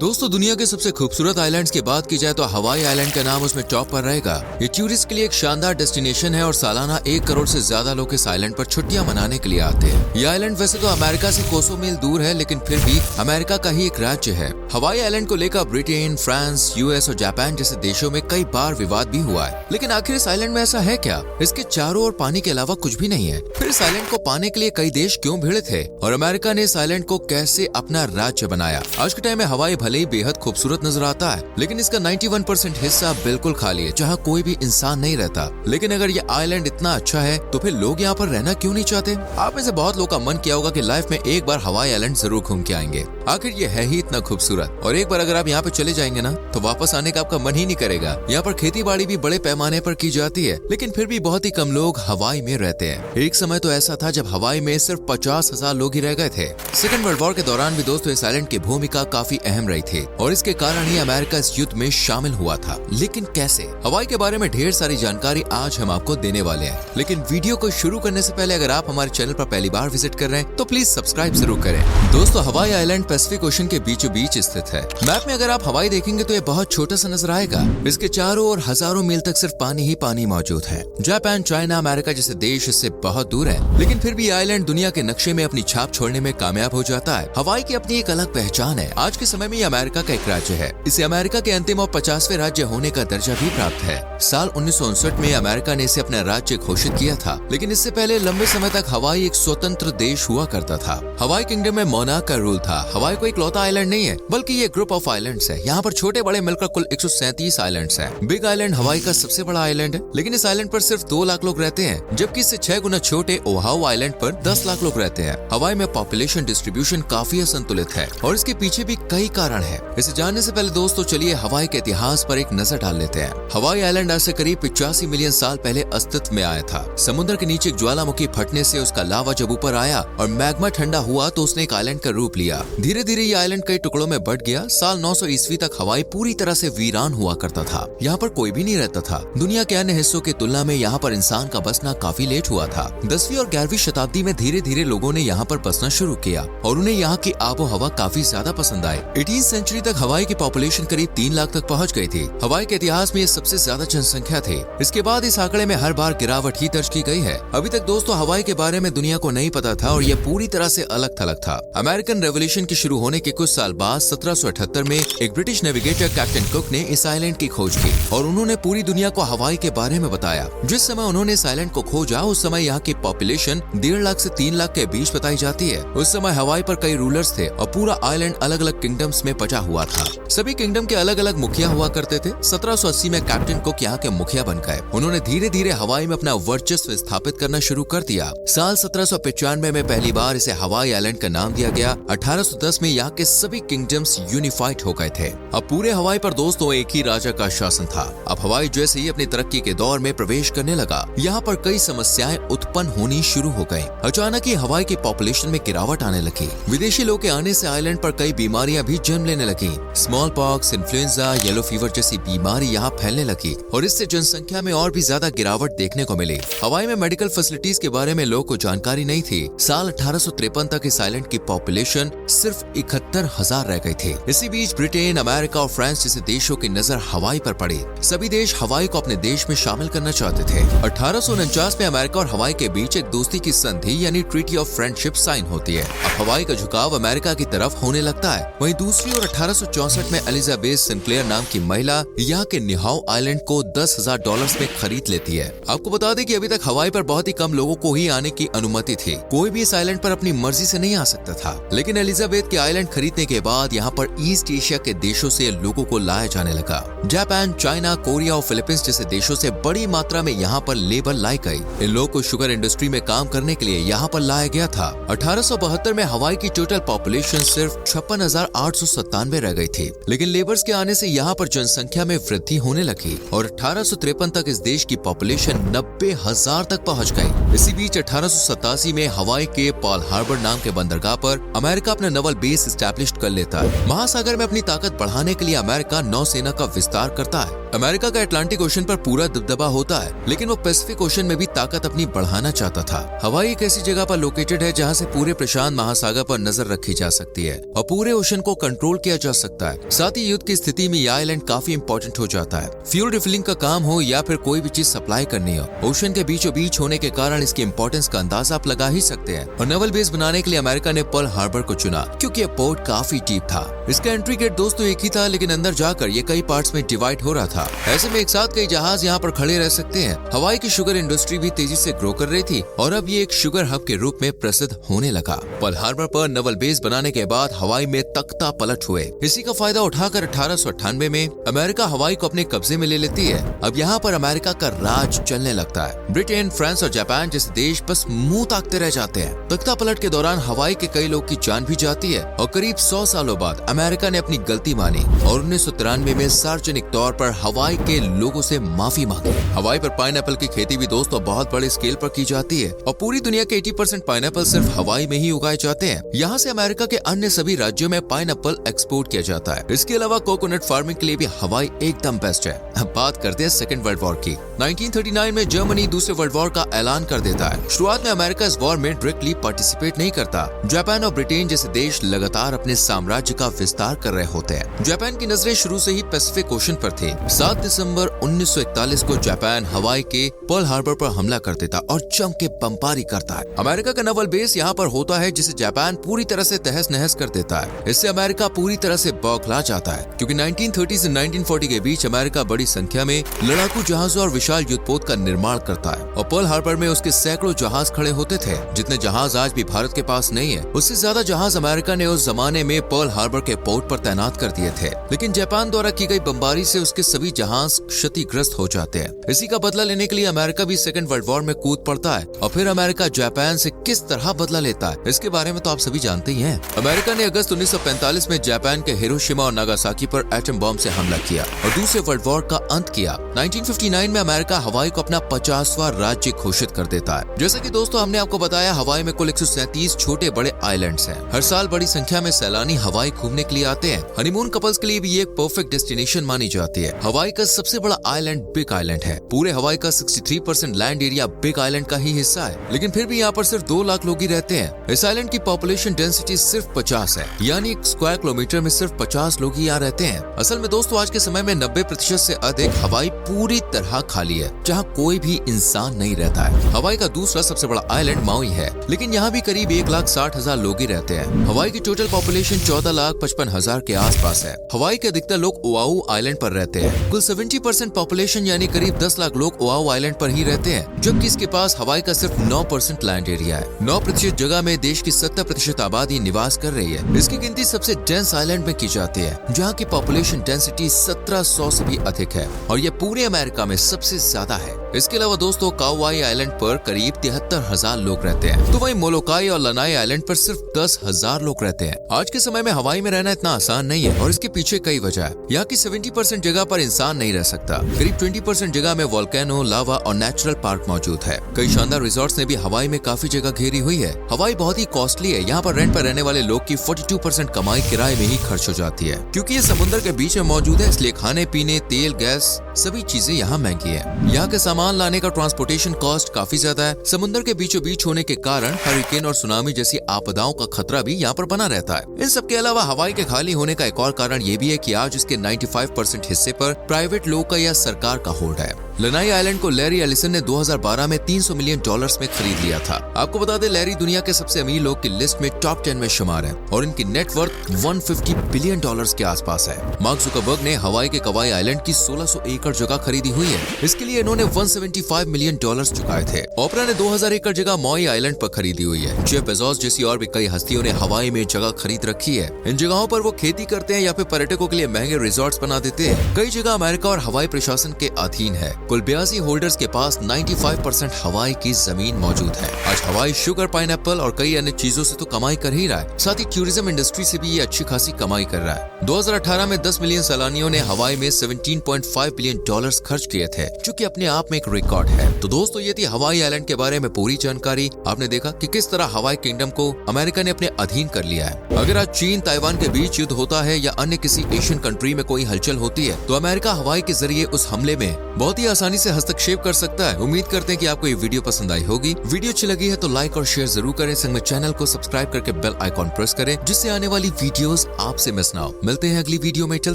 दोस्तों दुनिया के सबसे खूबसूरत आइलैंड्स की बात की जाए तो हवाई आइलैंड का नाम उसमें टॉप पर रहेगा। ये टूरिस्ट के लिए एक शानदार डेस्टिनेशन है और सालाना 1 करोड़ से ज्यादा लोग इस आइलैंड पर छुट्टियां मनाने के लिए आते हैं। ये आइलैंड वैसे तो अमेरिका से कोसों मील दूर है, लेकिन फिर भी अमेरिका का ही एक राज्य है। हवाई आइलैंड को लेकर ब्रिटेन, फ्रांस, यूएस और जापान जैसे देशों में कई बार विवाद भी हुआ है, लेकिन आखिर इस आइलैंड में ऐसा है क्या? इसके चारों ओर पानी के अलावा कुछ भी नहीं है। फिर इस आइलैंड को पाने के लिए कई देश क्यों भिड़े थे और अमेरिका ने इस आइलैंड को कैसे अपना राज्य बनाया? आज के टाइम में हवाई भले ही बेहद खूबसूरत नजर आता है, लेकिन इसका 91% हिस्सा बिल्कुल खाली है, जहाँ कोई भी इंसान नहीं रहता। लेकिन अगर ये आइलैंड इतना अच्छा है तो फिर लोग यहाँ पर रहना क्यों नहीं चाहते? आप में से बहुत लोग का मन किया होगा कि लाइफ में एक बार हवाई आइलैंड जरूर घूम के आएंगे। आखिर ये है ही इतना खूबसूरत, और एक बार अगर आप यहाँ पे चले जाएंगे ना तो वापस आने का आपका मन ही नहीं करेगा। यहाँ पर खेती बाड़ी भी बड़े पैमाने पर की जाती है, लेकिन फिर भी बहुत ही कम लोग हवाई में रहते हैं। एक समय तो ऐसा था जब हवाई में सिर्फ 50,000 लोग ही रह गए थे। सेकंड वर्ल्ड वॉर के दौरान भी दोस्तों इस आइलैंड की भूमिका काफी अहम रही थी और इसके कारण ही अमेरिका इस युद्ध में शामिल हुआ था। लेकिन कैसे? हवाई के बारे में ढेर सारी जानकारी आज हम आपको देने वाले हैं, लेकिन वीडियो को शुरू करने से पहले अगर आप हमारे चैनल पर पहली बार विजिट कर रहे हैं तो प्लीज सब्सक्राइब जरूर करें। दोस्तों हवाई आइलैंड पैसिफिक ओशन के बीचों बीच स्थित है। मैप में अगर आप हवाई देखेंगे तो ये बहुत छोटा सा नजर आएगा। इसके चारों ओर हजारों मील तक सिर्फ पानी ही पानी मौजूद है। जापान, चाइना, अमेरिका जैसे देश इससे बहुत दूर है, लेकिन फिर भी आइलैंड दुनिया के नक्शे में अपनी छाप छोड़ने में कामयाब हो जाता है। हवाई की अपनी एक अलग पहचान है। आज के समय में ये अमेरिका का एक राज्य है। इसे अमेरिका के अंतिम और 50वें राज्य होने का दर्जा भी प्राप्त है। साल 1959 में अमेरिका ने इसे अपना राज्य घोषित किया था, लेकिन इससे पहले लंबे समय तक हवाई एक स्वतंत्र देश हुआ करता था। हवाई किंगडम में मोनार्क का रूल था। हवाई कोई इकलौता आइलैंड नहीं है, बल्कि ये ग्रुप ऑफ आइलैंड्स है। यहाँ पर छोटे बड़े मिलकर कुल 137 आइलैंड्स हैं। बिग आइलैंड हवाई का सबसे बड़ा आइलैंड है, लेकिन इस आइलैंड पर सिर्फ 2 लाख लोग रहते हैं, जबकि इससे 6 गुना छोटे ओहाउ आइलैंड पर 10 लाख लोग रहते हैं। हवाई में पॉपुलेशन डिस्ट्रीब्यूशन काफी असंतुलित है और इसके पीछे भी कई कारण है। इसे जानने से पहले दोस्तों चलिए हवाई के इतिहास पर एक नजर डाल लेते हैं। हवाई आइलैंड आज से करीब 85 मिलियन साल पहले अस्तित्व में आया था। समुद्र के नीचे एक ज्वालामुखी फटने से उसका लावा जब ऊपर आया और मैग्मा ठंडा हुआ तो उसने एक आइलैंड का रूप लिया। धीरे धीरे ये आइलैंड कई टुकड़ों में बंट गया। साल 900 ईस्वी तक हवाई पूरी तरह से वीरान हुआ करता था। यहाँ पर कोई भी नहीं रहता था। दुनिया के अन्य हिस्सों की तुलना में यहाँ पर इंसान का बसना काफी लेट हुआ था। 10वीं और 11वीं शताब्दी में धीरे धीरे लोगों ने यहाँ पर बसना शुरू किया और उन्हें यहाँ की आबो हवा काफी ज्यादा पसंद आई। 18वीं सेंचुरी तक हवाई की पॉपुलेशन करीब 3 लाख तक पहुँच गई थी। हवाई के इतिहास में ये सबसे ज्यादा जनसंख्या थी। इसके बाद इस आंकड़े में हर बार गिरावट ही दर्ज की गई है। अभी तक दोस्तों हवाई के बारे में दुनिया को नहीं पता था और ये पूरी तरह से अलग थलग था। अमेरिकन रेवोल्यूशन के शुरू होने के कुछ साल बाद 1778 में एक ब्रिटिश नेविगेटर कैप्टन कुक ने इस आइलैंड की खोज की और उन्होंने पूरी दुनिया को हवाई के बारे में बताया। जिस समय उन्होंने इस आइलैंड को खोजा उस समय यहाँ की पॉपुलेशन 1.5 लाख से 3 लाख के बीच बताई जाती है। उस समय हवाई पर कई रूलर्स थे और पूरा आइलैंड अलग अलग किंगडम्स में बचा हुआ था। सभी किंगडम के अलग अलग मुखिया हुआ करते थे। 1780 में कैप्टन कुक यहाँ के मुखिया बन गए। उन्होंने धीरे धीरे हवाई में अपना वर्चस्व स्थापित करना शुरू कर दिया। साल 1795 में पहली बार इसे हवाई आइलैंड का नाम दिया गया। 1810 में यहाँ के सभी किंगडम्स यूनिफाइड हो गए थे। अब पूरे हवाई पर दोस्तों एक ही राजा का शासन था। अब हवाई जैसे ही अपनी तरक्की के दौर में प्रवेश करने लगा, यहाँ पर कई समस्याएं उत्पन्न होनी शुरू हो गयी। अचानक ही हवाई की पॉपुलेशन में गिरावट आने लगी। विदेशी लोग के आने से आइलैंड पर कई बीमारियां भी जन्म लेने लगी। Small pox, influenza, yellow fever जैसी बीमारी यहाँ फैलने लगी और इससे जनसंख्या में और भी ज्यादा गिरावट देखने को मिली। हवाई में मेडिकल फैसिलिटीज के बारे में लोगों को जानकारी नहीं थी। साल 1853 तक इस आइलैंड की पॉपुलेशन सिर्फ 71,000 रह गई थी। इसी बीच ब्रिटेन, अमेरिका और फ्रांस जैसे देशों की नजर हवाई पर पड़ी। सभी देश हवाई को अपने देश में शामिल करना चाहते थे। 1849 में अमेरिका और हवाई के बीच एक दोस्ती की संधि यानी ट्रीटी ऑफ फ्रेंडशिप साइन होती है। अब हवाई का झुकाव अमेरिका की तरफ होने लगता है। वहीं दूसरी ओर 1864 में एलिजाबेथ सिंक्लेयर नाम की महिला यहाँ के निहाउ आइलैंड को $10,000 में खरीद लेती है। आपको बता दें कि अभी तक हवाई पर बहुत ही कम लोगों को ही आने की अनुमति थी। कोई भी इस आइलैंड पर अपनी मर्जी से नहीं आ सकता था। लेकिन एलिजाबेथ के आइलैंड खरीदने के बाद यहाँ पर ईस्ट एशिया के देशों से लोगों को लाया जाने लगा। जापान, चाइना, कोरिया और फिलीपींस जैसे देशों से बड़ी मात्रा में यहाँ पर लेबर लाई गई। इन लोगों को शुगर इंडस्ट्री में काम करने के लिए यहाँ पर लाया गया था। 1872 में हवाई की टोटल पॉपुलेशन सिर्फ 56,897 रह गई थी, लेकिन लेबर्स के आने से यहाँ पर जनसंख्या में वृद्धि होने लगी और 1853 तक इस देश की पॉपुलेशन 90,000 तक पहुँच गई। इसी बीच 1887 में हवाई के पॉल हार्बर नाम के बंदरगाह पर अमेरिका अपना नवल बेस एस्टैब्लिश कर लेता है। महासागर में अपनी ताकत बढ़ाने के लिए अमेरिका नौसेना का विस्तार करता है। अमेरिका का अटलांटिक ओशन पर पूरा दबदबा होता है, लेकिन वो पैसिफिक ओशन में भी ताकत अपनी बढ़ाना चाहता था। हवाई एक ऐसी जगह पर लोकेटेड है जहाँ से पूरे प्रशांत महासागर पर नजर रखी जा सकती है और पूरे ओशन को कंट्रोल किया जा सकता है। साथ ही युद्ध की स्थिति में यह आइलैंड काफी इंपॉर्टेंट हो जाता है। फ्यूल रिफिलिंग का काम हो या फिर कोई भी चीज सप्लाई करनी हो, ओशन के बीचों बीच होने के कारण इसकी इंपॉर्टेंस का अंदाजा आप लगा ही सकते हैं। और नेवल बेस बनाने के लिए अमेरिका ने पर्ल हार्बर को चुना क्योंकि यह पोर्ट काफी डीप था। इसका एंट्री गेट दोस्तों एक ही था, लेकिन अंदर जाकर ये कई पार्ट्स में डिवाइड हो रहा था। ऐसे में एक साथ कई जहाज यहाँ पर खड़े रह सकते हैं। हवाई की शुगर इंडस्ट्री भी तेजी से ग्रो कर रही थी और अब ये एक शुगर हब के रूप में प्रसिद्ध होने लगा। पर्ल हार्बर पर नेवल बेस बनाने के बाद हवाई में तख्ता पलट हुए। इसी का फायदा उठाकर 1898 में अमेरिका हवाई को अपने कब्जे में ले लेती है। अब यहाँ पर अमेरिका का राज चलने लगता है। ब्रिटेन, फ्रांस और जापान जैसे देश बस मुंह ताकते रह जाते हैं। तख्ता पलट के दौरान हवाई के कई लोग की जान भी जाती है और करीब 100 सालों बाद अमेरिका ने अपनी गलती मानी और 1993 में सार्वजनिक तौर पर हवाई के लोगों से माफी मांगी। हवाई पर पाइनएप्पल की खेती भी दोस्तों बहुत बड़े स्केल पर की जाती है और पूरी दुनिया के 80% पाइनएप्पल सिर्फ हवाई में ही उगाए जाते हैं। यहाँ से अमेरिका के अन्य सभी राज्यों में पाइनएप्पल एक्सपोर्ट किया जाता है। इसके अलावा कोकोनट फार्मिंग के लिए भी हवाई एकदम बेस्ट है। अब बात करते हैं सेकेंड वर्ल्ड वॉर की। 1939 में जर्मनी दूसरे वर्ल्ड वॉर का ऐलान कर देता है। शुरुआत में अमेरिका इस वॉर में डायरेक्टली पार्टिसिपेट नहीं करता। जापान और ब्रिटेन जैसे देश लगातार अपने साम्राज्य का विस्तार कर रहे होते हैं। जापान की नजरें शुरू से ही पैसिफिक ओशन पर थी। 7 दिसंबर 1941 को जापान हवाई के पर्ल हार्बर पर हमला कर देता और जम के बमबारी करता है। अमेरिका का नेवल बेस यहाँ पर होता है जिसे जापान पूरी तरह से तहस नहस कर देता है। इससे अमेरिका पूरी तरह से बौखला जाता है क्योंकि 1930 से 1940 के बीच अमेरिका बड़ी संख्या में लड़ाकू जहाजों और विशाल युद्धपोत का निर्माण करता है और पर्ल हार्बर में उसके सैकड़ों जहाज खड़े होते थे। जितने जहाज आज भी भारत के पास नहीं है, उससे ज्यादा जहाज अमेरिका ने उस जमाने में पर्ल हार्बर के पोर्ट पर तैनात कर दिए थे। लेकिन जापान द्वारा की गई बमबारी से उसके सभी जहाज क्षतिग्रस्त हो जाते हैं। इसी का बदला लेने के लिए अमेरिका भी सेकेंड वर्ल्ड वॉर में कूद पड़ता है और फिर अमेरिका जापान से किस तरह बदला लेता है इसके बारे में तो आप सभी जानते ही हैं। अमेरिका ने अगस्त 1945 में जापान के हिरोशिमा और नागासाकी पर एटम बम से हमला किया और दूसरे वर्ल्ड वॉर का अंत किया। 1959 में अमेरिका हवाई को अपना 50वां राज्य घोषित कर देता है। जैसा कि दोस्तों हमने आपको बताया, हवाई में कुल 137 छोटे बड़े आइलैंड्स हैं। हर साल बड़ी संख्या में सैलानी हवाई घूमने के लिए आते हैं। हनीमून कपल्स के लिए भी ये एक परफेक्ट डेस्टिनेशन मानी जाती है। हवाई का सबसे बड़ा आइलैंड बिग आइलैंड है। पूरे हवाई का 63% लैंड एरिया बिग आइलैंड का ही हिस्सा है, लेकिन फिर भी यहाँ पर सिर्फ 2 लाख लोग ही रहते हैं। इस आइलैंड की पॉपुलेशन डेंसिटी सिर्फ 50 है, यानी 1 स्क्वायर किलोमीटर में सिर्फ 50 लोग ही यहाँ रहते हैं। असल में दोस्तों आज के समय में 90% से अधिक हवाई पूरी तरह खाली है, जहाँ कोई भी इंसान नहीं रहता है। हवाई का दूसरा सबसे बड़ा आइलैंड माउई है, लेकिन यहाँ भी करीब 1,60,000 लोग ही रहते हैं। हवाई की टोटल पॉपुलेशन 14,55,000 के आसपास है। हवाई के अधिकतर लोग ओआहू आइलैंड पर रहते हैं। कुल 70% पॉपुलेशन यानी करीब 10 लाख लोग ओआहू आइलैंड पर ही रहते हैं, जबकि इसके पास हवाई का सिर्फ 9% लैंड एरिया है। 9% जगह में देश की 70% आबादी निवास कर रही है। इसकी गिनती सबसे डेंस आइलैंड में की जाती है, जहाँ की पॉपुलेशन डेंसिटी 1700 से भी अधिक है और ये पूरे अमेरिका में सबसे ज्यादा है। इसके अलावा दोस्तों काउआई आइलैंड पर करीब 73,000 लोग रहते हैं, तो वहीं मोलोकाई और लनाई आइलैंड पर सिर्फ 10,000 लोग रहते हैं। आज के समय में हवाई में रहना इतना आसान नहीं है और इसके पीछे कई वजह है। यहाँ की 70% जगह पर इंसान नहीं रह सकता। करीब 20% जगह में वोल्केनो, लावा और नेचुरल पार्क मौजूद है। कई शानदार रिजॉर्ट्स ने भी हवाई में काफी जगह घेरी हुई है। हवाई बहुत ही कॉस्टली है। यहाँ पर रेंट पर रहने वाले लोग की 42% कमाई किराए में ही खर्च हो जाती है। क्योंकि ये समुद्र के बीच में मौजूद है, इसलिए खाने पीने, तेल, गैस सभी चीजें यहाँ महंगी है। यहाँ के सामान लाने का ट्रांसपोर्टेशन कॉस्ट काफी ज्यादा है। समुद्र के बीचों बीच होने के कारण हरिकेन और सुनामी जैसी आपदाओं का खतरा भी यहाँ पर बना रहता है। इन सब के अलावा हवाई के खाली होने का एक और कारण ये भी है कि आज इसके 95% हिस्से पर प्राइवेट लोग का या सरकार का होल्ड है। लनाई आइलैंड को लैरी एलिसन ने 2012 में $300 मिलियन में खरीद लिया था। आपको बता दें, लैरी दुनिया के सबसे अमीर लोग की लिस्ट में टॉप 10 में शुमार है और इनकी नेटवर्थ $150 बिलियन के आसपास है। मार्क जुकरबर्ग ने हवाई के कवाई आइलैंड की 1600 एकड़ जगह खरीदी हुई है। इसके लिए इन्होंने $175 मिलियन चुकाए थे। ओपरा ने 2000 एकड़ जगह मॉई आइलैंड पर खरीदी हुई है। जेफ बेजोस जैसी और भी कई हस्तियों ने हवाई में जगह खरीद रखी है। इन जगहों पर वो खेती करते हैं या फिर पर्यटकों के लिए महंगे रिजॉर्ट्स बना देते हैं। कई जगह अमेरिका और हवाई प्रशासन के अधीन है। कुल 82 होल्डर्स के पास 95% हवाई की जमीन मौजूद है। आज हवाई शुगर, पाइनएप्पल और कई अन्य चीजों से तो कमाई कर ही रहा है, साथ ही टूरिज्म इंडस्ट्री से भी ये अच्छी खासी कमाई कर रहा है। 2018 में 10 मिलियन सैलानियों ने हवाई में $17.5 बिलियन खर्च किए थे, जो कि अपने आप में एक रिकॉर्ड है। तो दोस्तों, ये थी हवाई आइलैंड के बारे में पूरी जानकारी। आपने देखा कि किस तरह हवाई किंगडम को अमेरिका ने अपने अधीन कर लिया है। अगर आज चीन ताइवान के बीच युद्ध होता है या अन्य किसी एशियन कंट्री में कोई हलचल होती है, तो अमेरिका हवाई के जरिए उस हमले में बहुत ही आसानी से हस्तक्षेप कर सकता है। उम्मीद करते हैं कि आपको ये वीडियो पसंद आई होगी। वीडियो अच्छी लगी है तो लाइक और शेयर जरूर करें। संग में चैनल को सब्सक्राइब करके बेल आइकॉन प्रेस करें, जिससे आने वाली वीडियोस आपसे मिस ना हो। मिलते हैं अगली वीडियो में। Till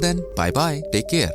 then, bye bye, take care.